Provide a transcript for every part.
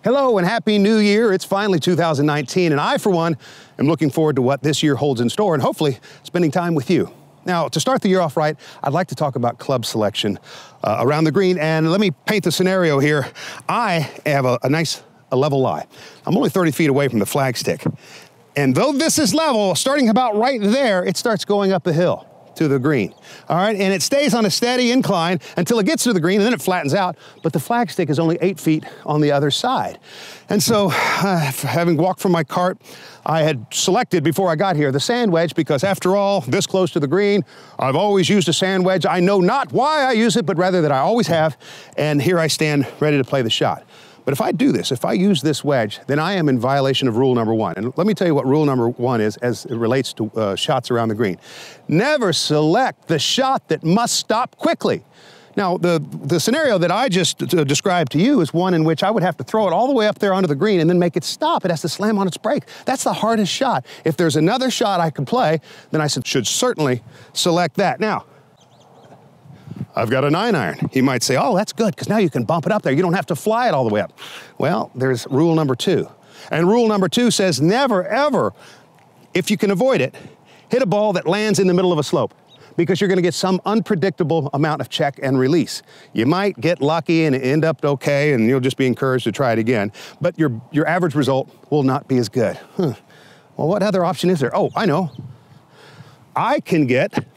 Hello and Happy New Year. It's finally 2019 and I, for one, am looking forward to what this year holds in store and hopefully spending time with you. Now, to start the year off right, I'd like to talk about club selection around the green, and let me paint the scenario here. I have a nice level lie. I'm only 30 feet away from the flagstick. And though this is level, starting about right there, it starts going up the hill to the green. All right, and it stays on a steady incline until it gets to the green and then it flattens out, but the flagstick is only 8 feet on the other side. And so, having walked from my cart, I had selected before I got here the sand wedge because after all, this close to the green, I've always used a sand wedge. I know not why I use it, but rather that I always have, and here I stand ready to play the shot. But if I do this, if I use this wedge, then I am in violation of rule number one. And let me tell you what rule number one is as it relates to shots around the green. Never select the shot that must stop quickly. Now, the scenario that I just described to you is one in which I would have to throw it all the way up there onto the green and then make it stop. It has to slam on its brake. That's the hardest shot. If there's another shot I could play, then I should certainly select that. Now, I've got a 9-iron. You might say, oh, that's good, because now you can bump it up there. You don't have to fly it all the way up. Well, there's rule number two. And rule number two says never, ever, if you can avoid it, hit a ball that lands in the middle of a slope, because you're going to get some unpredictable amount of check and release. You might get lucky and end up okay, and you'll just be encouraged to try it again, but your average result will not be as good. Well, what other option is there? Oh, I know. I can get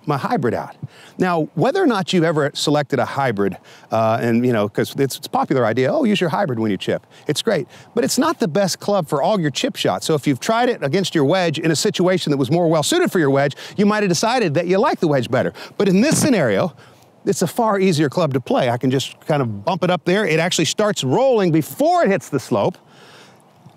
my hybrid out. Now, whether or not you've ever selected a hybrid, and you know, because it's a popular idea, oh, use your hybrid when you chip. It's great, but it's not the best club for all your chip shots. So if you've tried it against your wedge in a situation that was more well-suited for your wedge, you might have decided that you like the wedge better. But in this scenario, it's a far easier club to play. I can just kind of bump it up there. It actually starts rolling before it hits the slope,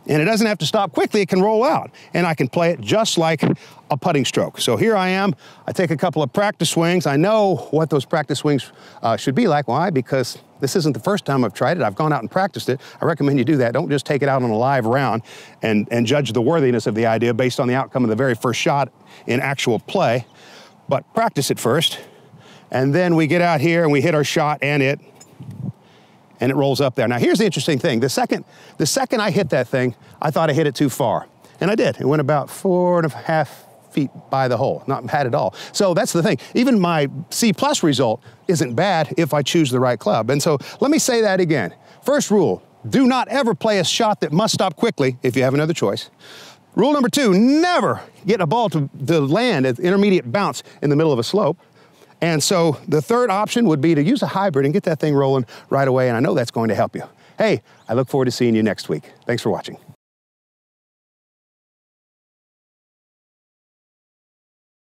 and it doesn't have to stop quickly, it can roll out. And I can play it just like a putting stroke. So here I am, I take a couple of practice swings. I know what those practice swings should be like. Why? Because this isn't the first time I've tried it. I've gone out and practiced it. I recommend you do that. Don't just take it out on a live round and judge the worthiness of the idea based on the outcome of the very first shot in actual play. But practice it first. And then we get out here and we hit our shot and it rolls up there. Now here's the interesting thing. The second I hit that thing, I thought I hit it too far. And I did. It went about 4.5 feet by the hole, not bad at all. So that's the thing. Even my C+ result isn't bad if I choose the right club. And so let me say that again. First rule, do not ever play a shot that must stop quickly if you have another choice. Rule number two, never get a ball to land at intermediate bounce in the middle of a slope. And so the third option would be to use a hybrid and get that thing rolling right away, and I know that's going to help you. Hey, I look forward to seeing you next week. Thanks for watching.